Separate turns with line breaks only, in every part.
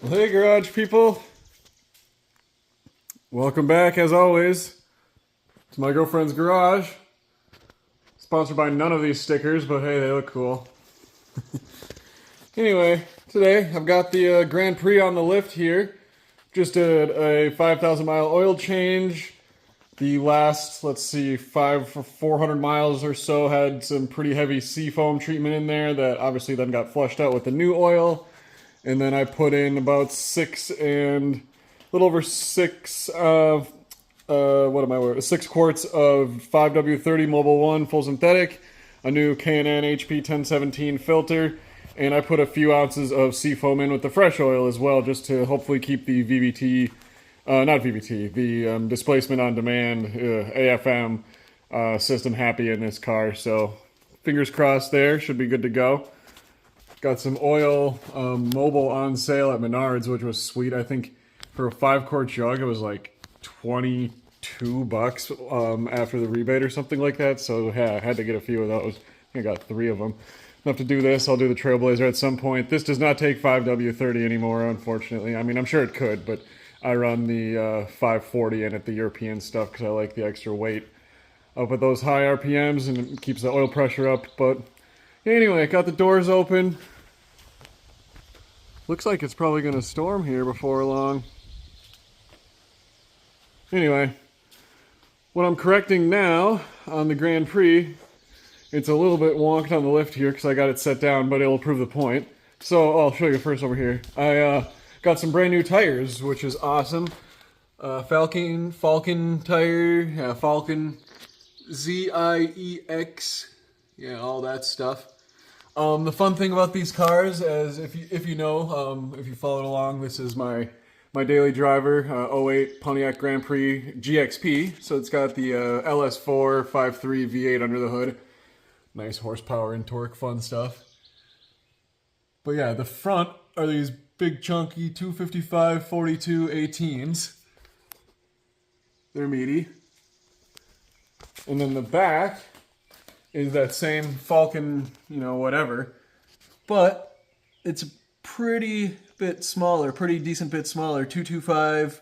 Well, hey, garage people. Welcome back, as always, to my girlfriend's garage. Sponsored by none of these stickers, but hey, they look cool. Anyway, today I've got the Grand Prix on the lift here. Just did a 5,000 mile oil change. The last, let's see, 400 miles or so had some pretty heavy seafoam treatment in there that obviously then got flushed out with the new oil. And then I put in about a little over 6 quarts of 5W30 Mobile 1 full synthetic, a new K&N HP 1017 filter, and I put a few ounces of seafoam in with the fresh oil as well, just to hopefully keep the the displacement on demand, AFM system happy in this car. So fingers crossed there, should be good to go. Got some oil mobile on sale at Menards, which was sweet. I think for a 5-quart jug, it was like $22 after the rebate or something like that. So yeah, I had to get a few of those. I got 3 of them. Enough to do this. I'll do the Trailblazer at some point. This does not take 5W30 anymore, unfortunately. I mean, I'm sure it could, but I run the 540 in at the European stuff because I like the extra weight up at those high RPMs and it keeps the oil pressure up. But anyway, got the doors open. Looks like it's probably going to storm here before long. Anyway, what I'm correcting now on the Grand Prix, it's a little bit wonked on the lift here because I got it set down, but it'll prove the point. So I'll show you first over here. I got some brand new tires, which is awesome. Falcon tire, yeah, Falcon ZIEX, yeah, all that stuff. The fun thing about these cars, as if you know, if you followed along, this is my daily driver, 08 Pontiac Grand Prix GXP. So it's got the LS4 5.3 V8 under the hood. Nice horsepower and torque, fun stuff. But yeah, the front are these big chunky 255 42 18s. They're meaty. And then the back is that same Falcon, you know, whatever, but it's a pretty bit smaller, pretty decent bit smaller, 225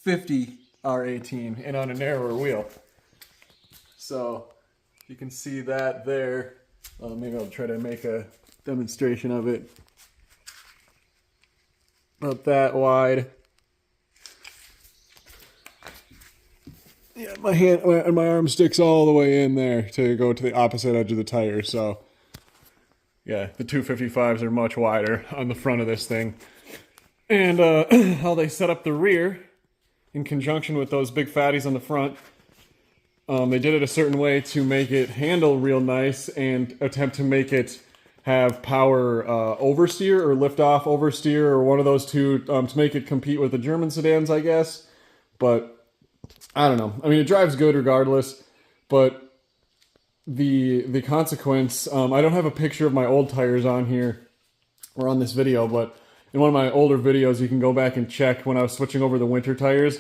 50 R18 and on a narrower wheel. So you can see that there. Maybe I'll try to make a demonstration of it. About that wide. Yeah, my hand and my arm sticks all the way in there to go to the opposite edge of the tire. So, yeah, the 255s are much wider on the front of this thing. And how they set up the rear in conjunction with those big fatties on the front, they did it a certain way to make it handle real nice and attempt to make it have power oversteer or lift off oversteer or one of those two to make it compete with the German sedans, I guess. But I don't know. I mean, it drives good regardless, but the consequence, I don't have a picture of my old tires on here or on this video, but in one of my older videos, you can go back and check when I was switching over the winter tires.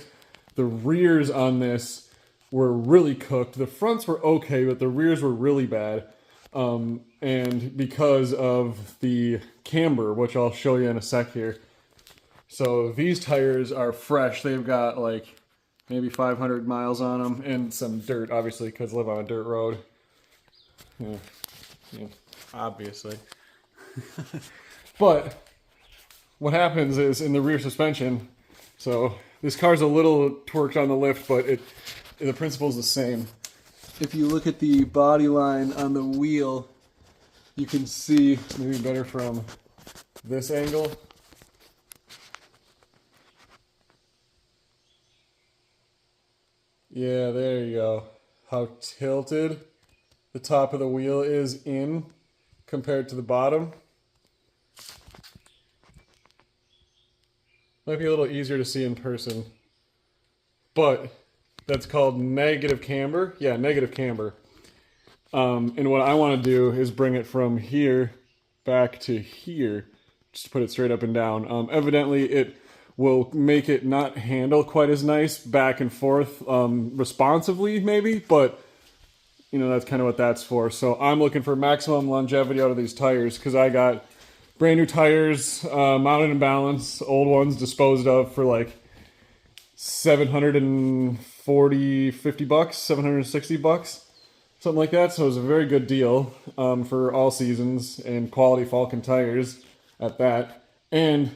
The rears on this were really cooked. The fronts were okay, but the rears were really bad. And because of the camber, which I'll show you in a sec here. So these tires are fresh. They've got like maybe 500 miles on them, and some dirt, obviously, because I live on a dirt road. Yeah, obviously. But what happens is in the rear suspension, so this car's a little torqued on the lift, but the principle's the same. If you look at the body line on the wheel, you can see, maybe better from this angle. Yeah, there you go. How tilted the top of the wheel is in compared to the bottom. Might be a little easier to see in person. But that's called negative camber. Yeah, negative camber. And what I want to do is bring it from here back to here. Just to put it straight up and down. Evidently, it will make it not handle quite as nice back and forth responsively maybe, but you know, that's kind of what that's for. So I'm looking for maximum longevity out of these tires because I got brand new tires, mounted and balanced, old ones disposed of for like 740, 50 bucks, 760 bucks, something like that. So it was a very good deal for all seasons and quality Falcon tires at that. And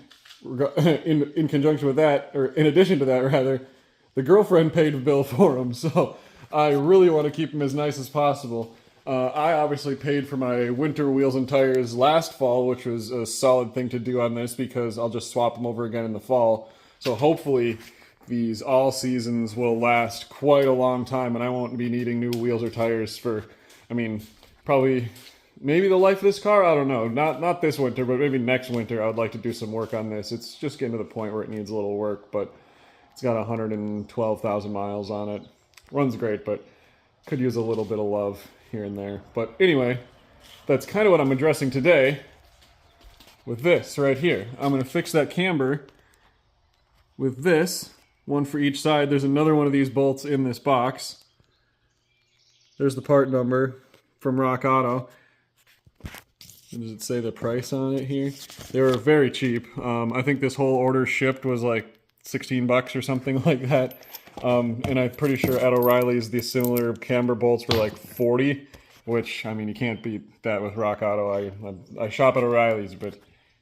in conjunction with that, or in addition to that rather, the girlfriend paid the bill for them. So I really want to keep them as nice as possible. I obviously paid for my winter wheels and tires last fall, which was a solid thing to do on this because I'll just swap them over again in the fall. So hopefully these all seasons will last quite a long time and I won't be needing new wheels or tires for, I mean, probably maybe the life of this car. I don't know. Not this winter, but maybe next winter I would like to do some work on this. It's just getting to the point where it needs a little work, but it's got 112,000 miles on it. Runs great, but could use a little bit of love here and there. But anyway, that's kind of what I'm addressing today with this right here. I'm going to fix that camber with this, one for each side. There's another one of these bolts in this box. There's the part number from Rock Auto. Does it say the price on it here? They were very cheap. I think this whole order shipped was like 16 bucks or something like that. And I'm pretty sure at O'Reilly's the similar camber bolts were like 40, which, I mean, you can't beat that with Rock Auto. I shop at O'Reilly's, but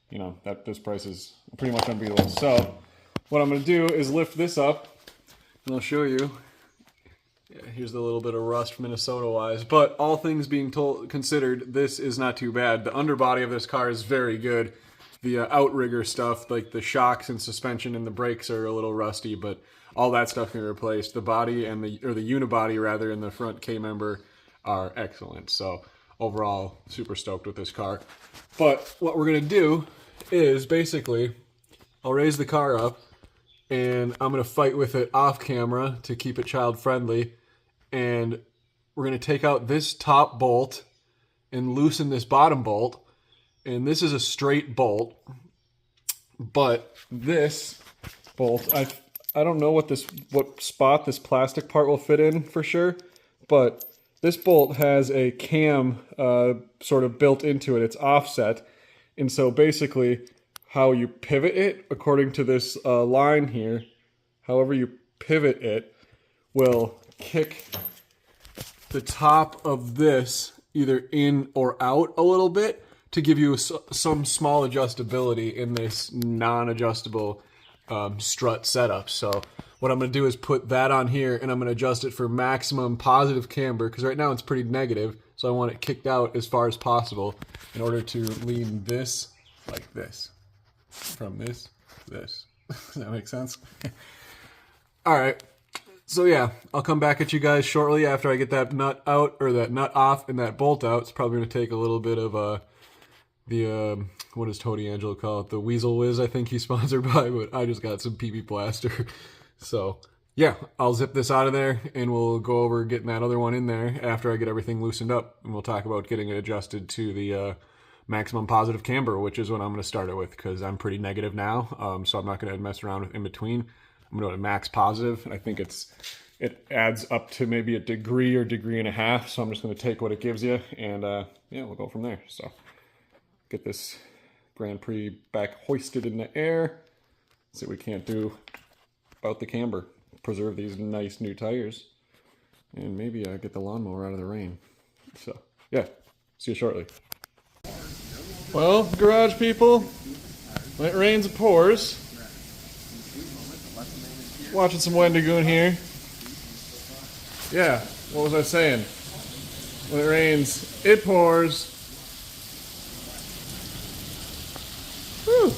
you know, this price is pretty much unbeatable. So what I'm going to do is lift this up and I'll show you. Yeah, here's the little bit of rust Minnesota-wise, but all things being considered, this is not too bad. The underbody of this car is very good. The outrigger stuff, like the shocks and suspension and the brakes are a little rusty, but all that stuff can be replaced. The body and the unibody rather in the front K-member are excellent. So overall, super stoked with this car. But what we're gonna do is basically, I'll raise the car up and I'm gonna fight with it off camera to keep it child friendly. And we're gonna take out this top bolt and loosen this bottom bolt. And this is a straight bolt, but this bolt, I don't know what spot this plastic part will fit in for sure, but this bolt has a cam sort of built into it. It's offset, and so basically how you pivot it, according to this line here, however you pivot it will kick the top of this either in or out a little bit, to give you some small adjustability in this non-adjustable strut setup. So what I'm going to do is put that on here and I'm going to adjust it for maximum positive camber, because right now it's pretty negative, so I want it kicked out as far as possible in order to lean this like this. From this to this. Does that make sense? Alright, so yeah, I'll come back at you guys shortly after I get that nut out, or that nut off and that bolt out. It's probably going to take a little bit of what does Tony Angelo call it? The Weasel Whiz, I think he's sponsored by, but I just got some PB plaster. So yeah, I'll zip this out of there and we'll go over getting that other one in there after I get everything loosened up, and we'll talk about getting it adjusted to the maximum positive camber, which is what I'm going to start it with, because I'm pretty negative now, so I'm not going to mess around with in between. I'm going to max positive, and I think it adds up to maybe a degree or degree and a half, so I'm just going to take what it gives you, and yeah, we'll go from there. So get this Grand Prix back hoisted in the air. See what we can't do about the camber. Preserve these nice new tires. And maybe get the lawnmower out of the rain. So, yeah. See you shortly. Well, garage people, when it rains it pours. Watching some Wendigoon here. Yeah, what was I saying? When it rains, it pours. Whew.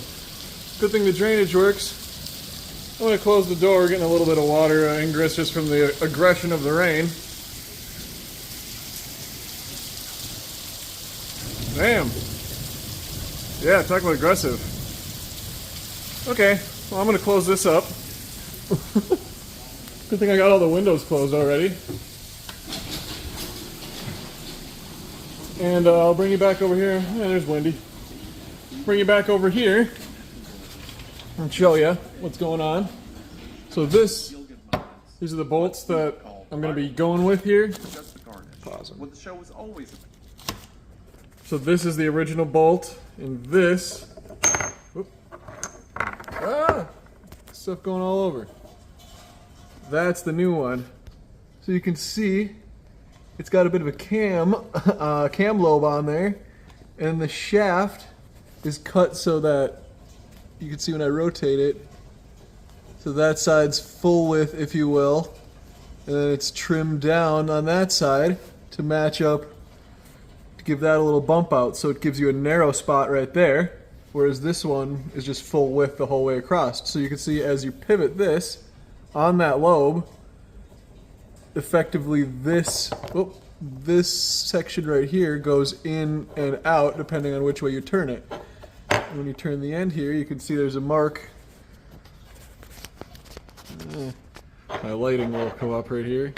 Good thing the drainage works. I'm going to close the door, getting a little bit of water ingress just from the aggression of the rain. Damn. Yeah, talk about aggressive. Okay, well I'm going to close this up. Good thing I got all the windows closed already. And I'll bring you back over here. Yeah, there's Wendy. Bring you back over here and show you what's going on. So these are the bolts that I'm going to be going with here. Pause them. So this is the original bolt, and this, stuff going all over. That's the new one. So you can see it's got a bit of a cam lobe on there, and the shaft is cut so that you can see when I rotate it. So that side's full width, if you will, and then it's trimmed down on that side to match up, to give that a little bump out, so it gives you a narrow spot right there, whereas this one is just full width the whole way across. So you can see as you pivot this on that lobe, effectively this section right here goes in and out depending on which way you turn it. And when you turn the end here, you can see there's a mark. My lighting will come up right here.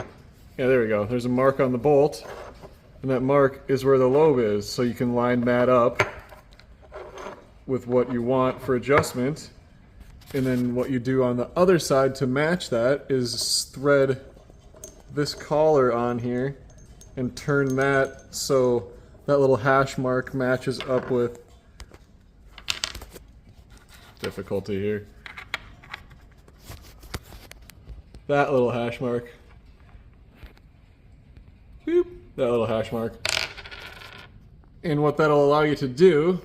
Yeah, there we go. There's a mark on the bolt, and that mark is where the lobe is, so you can line that up with what you want for adjustment. And then what you do on the other side to match that is thread this collar on here and turn that so that little hash mark matches up with, difficulty here, that little hash mark. Boop, that little hash mark. And what that'll allow you to do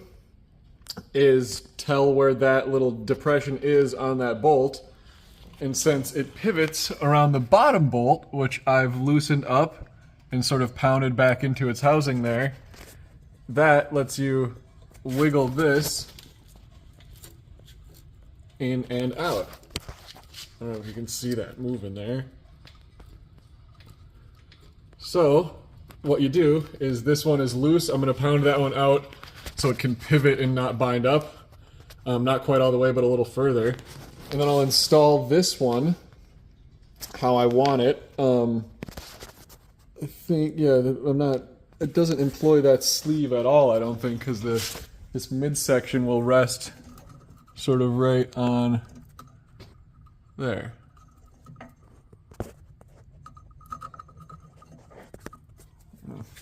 is tell where that little depression is on that bolt. And since it pivots around the bottom bolt, which I've loosened up and sort of pounded back into its housing there, that lets you wiggle this in and out. I don't know if you can see that moving there. So what you do is, this one is loose. I'm going to pound that one out so it can pivot and not bind up. Not quite all the way, but a little further. And then I'll install this one how I want it. I think, yeah, it doesn't employ that sleeve at all, I don't think, because this midsection will rest sort of right on there.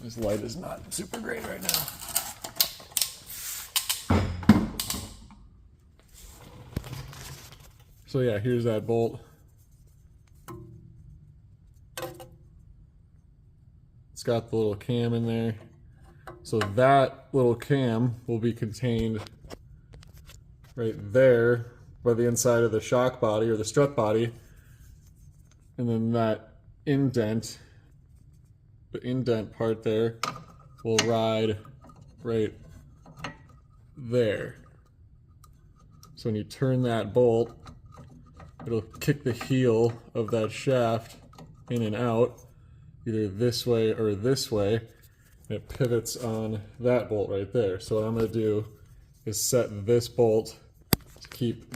This light is not super great right now. So yeah, here's that bolt. It's got the little cam in there. So that little cam will be contained right there by the inside of the shock body or the strut body. And then that indent, the indent part there, will ride right there. So when you turn that bolt, it'll kick the heel of that shaft in and out, either this way or this way, and it pivots on that bolt right there. So what I'm going to do is set this bolt to keep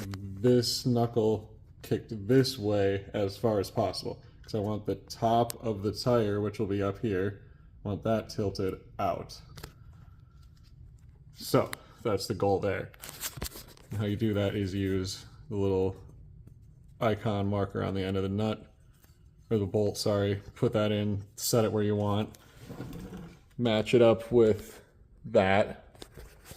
this knuckle kicked this way as far as possible, because I want the top of the tire, which will be up here, I want that tilted out. So that's the goal there. And how you do that is use the little icon marker on the end of the nut, or the bolt, sorry. Put that in, set it where you want, match it up with that,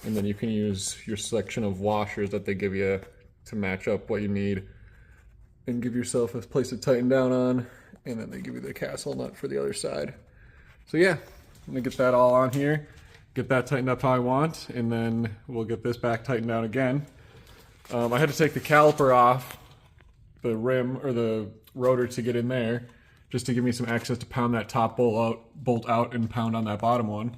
and then you can use your selection of washers that they give you to match up what you need and give yourself a place to tighten down on, and then they give you the castle nut for the other side. So yeah, I'm gonna get that all on here, get that tightened up how I want, and then we'll get this back tightened down again. I had to take the caliper off the rim or the rotor to get in there, just to give me some access to pound that top bolt out and pound on that bottom one.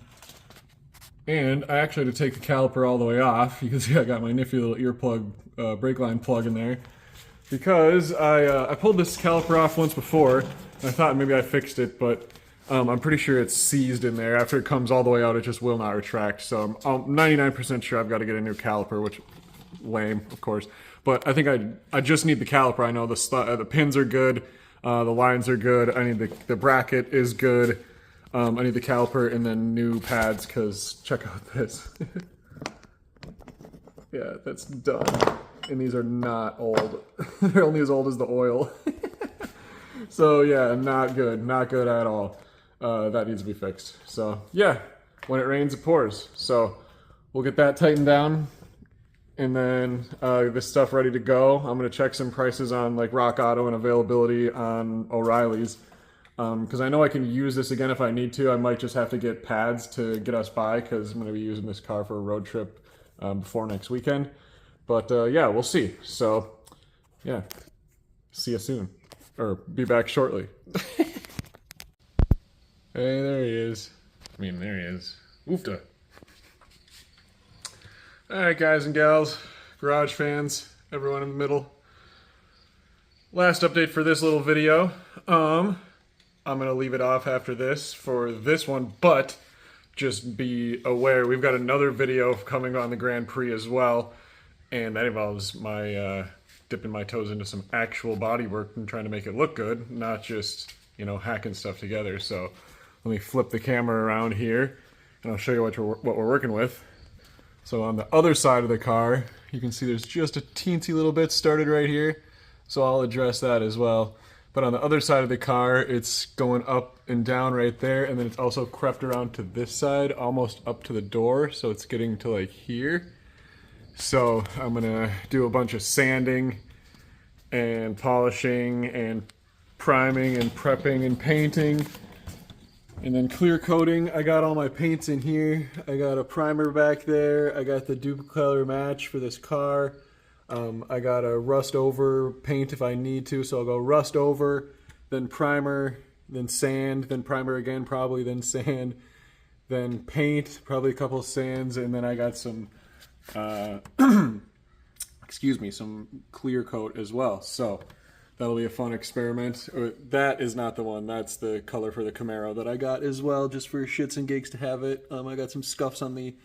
And I actually had to take the caliper all the way off. You can see I got my nifty little earplug brake line plug in there, because I pulled this caliper off once before and I thought maybe I fixed it, but I'm pretty sure it's seized in there. After it comes all the way out, it just will not retract. So I'm 99% sure I've got to get a new caliper, which lame, of course. But I think I just need the caliper. I know the pins are good, the lines are good. I need the bracket is good. I need the caliper and then new pads, because check out this. Yeah, that's done. And these are not old. They're only as old as the oil. So yeah, not good at all. That needs to be fixed. So yeah, when it rains, it pours. So we'll get that tightened down, and then this stuff ready to go. I'm gonna check some prices on like Rock Auto and availability on O'Reilly's, because I know I can use this again if I need to. I might just have to get pads to get us by, because I'm gonna be using this car for a road trip before next weekend. But yeah, we'll see. So yeah, see you soon, or be back shortly. Hey, there he is. I mean, there he is. Oofta. Alright, guys and gals, garage fans, everyone in the middle. Last update for this little video. I'm going to leave it off after this for this one, but just be aware, we've got another video coming on the Grand Prix as well, and that involves my dipping my toes into some actual body work and trying to make it look good, not just, you know, hacking stuff together. So let me flip the camera around here, and I'll show you what we're working with. So on the other side of the car, you can see there's just a teensy little bit started right here, so I'll address that as well. But on the other side of the car, it's going up and down right there, and then it's also crept around to this side, almost up to the door, so it's getting to like here. So I'm gonna do a bunch of sanding and polishing and priming and prepping and painting. And then clear coating. I got all my paints in here. I got a primer back there. I got the dupe color match for this car. I got a rust over paint if I need to, so I'll go rust over, then primer, then sand, then primer again probably, then sand, then paint, probably a couple of sands, and then I got some, excuse me, some clear coat as well. So that'll be a fun experiment. That is not the one. That's the color for the Camaro that I got as well, just for shits and gigs to have it. I got some scuffs on the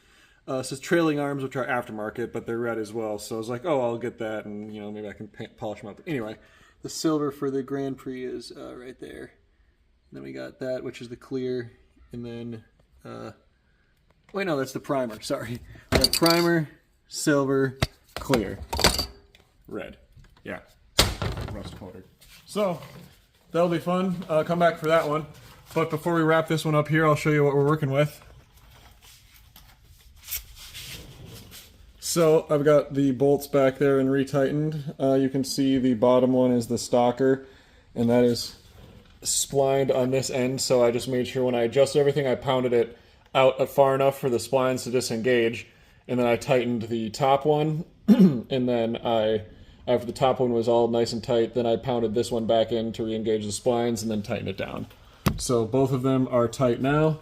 it says trailing arms, which are aftermarket, but they're red as well. So I was like, oh, I'll get that, and you know, maybe I can polish them up. But anyway, the silver for the Grand Prix is right there. And then we got that, which is the clear, and then wait, no, that's the primer. Sorry, we got primer, silver, clear, red. Yeah. Rust coated. So that'll be fun. Come back for that one. But before we wrap this one up here, I'll show you what we're working with. So I've got the bolts back there and retightened. You can see the bottom one is the stalker, and that is splined on this end. So I just made sure when I adjusted everything, I pounded it out far enough for the splines to disengage, and then I tightened the top one, and then after the top one was all nice and tight, then I pounded this one back in to re-engage the splines and then tighten it down. So both of them are tight now,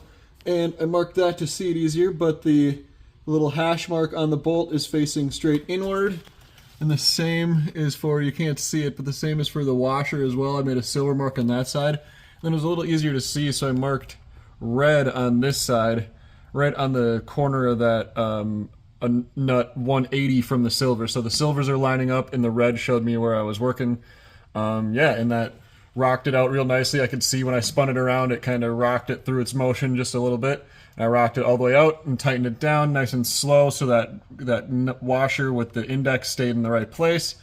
and I marked that to see it easier, but the little hash mark on the bolt is facing straight inward, and the same is for, you can't see it, but the same is for the washer as well. I made a silver mark on that side. Then it was a little easier to see, so I marked red on this side, right on the corner of that a nut 180 from the silver. So the silvers are lining up, and the red showed me where I was working. Yeah, and that rocked it out real nicely. I could see when I spun it around, it kind of rocked it through its motion just a little bit. I rocked it all the way out and tightened it down nice and slow so that washer with the index stayed in the right place.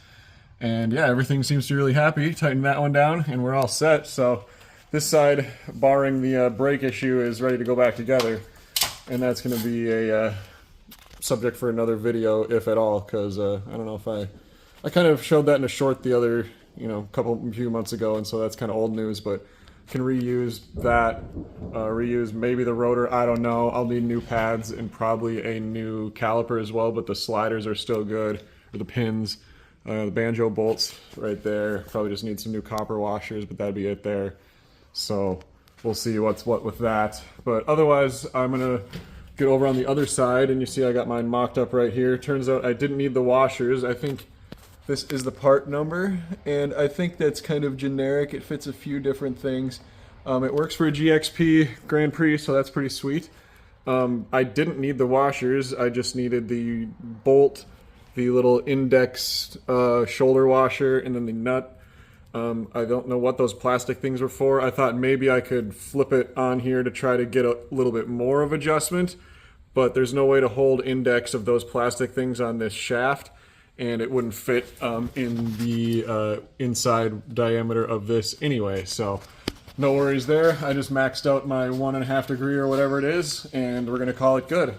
And yeah, everything seems to be really happy. Tightened that one down, and we're all set. So this side, barring the brake issue, is ready to go back together. And that's going to be a subject for another video, if at all, because I don't know if I kind of showed that in a short the other, few months ago, and so that's kind of old news, but can reuse that, reuse maybe the rotor, I don't know. I'll need new pads and probably a new caliper as well, but the sliders are still good, or the pins. The banjo bolts right there, probably just need some new copper washers, but that'd be it there. So we'll see what's what with that. But otherwise, I'm gonna get over on the other side, and you see I got mine mocked up right here. Turns out I didn't need the washers. I think this is the part number, and I think that's kind of generic. It fits a few different things. It works for a GXP Grand Prix, so that's pretty sweet. I didn't need the washers. I just needed the bolt, the little index shoulder washer, and then the nut. I don't know what those plastic things were for. I thought maybe I could flip it on here to try to get a little bit more of adjustment, but there's no way to hold index of those plastic things on this shaft, and it wouldn't fit in the inside diameter of this anyway. So no worries there. I just maxed out my 1.5 degree or whatever it is, and we're gonna call it good.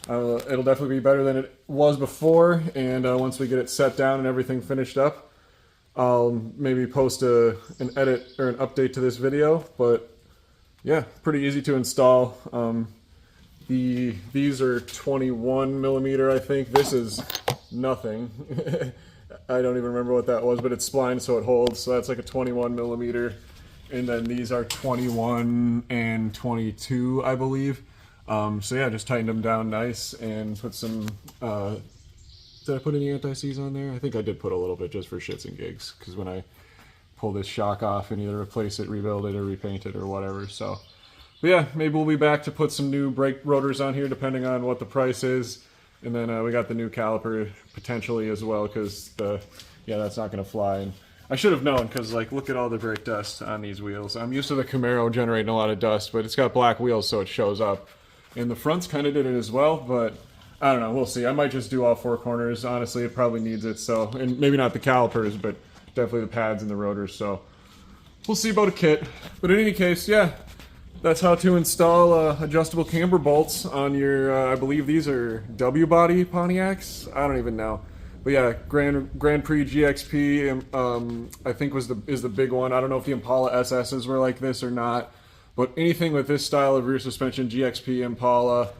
It'll definitely be better than it was before, and once we get it set down and everything finished up, I'll maybe post an edit or an update to this video. But yeah, pretty easy to install. These are 21 millimeter, I think. This is nothing. I don't even remember what that was, but it's splined so it holds. So that's like a 21 millimeter. And then these are 21 and 22, I believe. So yeah, just tightened them down nice and put some, did I put any anti-seize on there? I think I did put a little bit just for shits and gigs, because when I pull this shock off and either replace it, rebuild it, or repaint it or whatever. So but yeah, maybe we'll be back to put some new brake rotors on here depending on what the price is. And then we got the new caliper potentially as well, because yeah, that's not going to fly. And I should have known, because like, look at all the brake dust on these wheels. I'm used to the Camaro generating a lot of dust, but it's got black wheels so it shows up. And the fronts kind of did it as well, but I don't know, we'll see. I might just do all four corners. Honestly, it probably needs it. So, and maybe not the calipers, but definitely the pads and the rotors. So we'll see about a kit. But in any case, yeah, that's how to install adjustable camber bolts on your, I believe these are W-body Pontiacs? I don't even know. But yeah, Grand Prix GXP, I think is the big one. I don't know if the Impala SS's were like this or not. But anything with this style of rear suspension, GXP, Impala,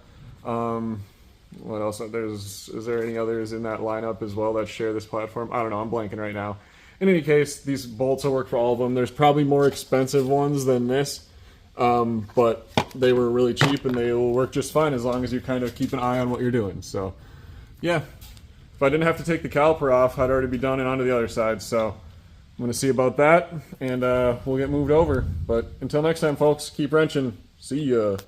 what else? Is there any others in that lineup as well that share this platform? I don't know, I'm blanking right now. In any case, these bolts will work for all of them. There's probably more expensive ones than this. But they were really cheap and they will work just fine as long as you kind of keep an eye on what you're doing. So yeah, if I didn't have to take the caliper off, I'd already be done and onto the other side. So I'm going to see about that, and we'll get moved over. But until next time, folks, keep wrenching. See ya.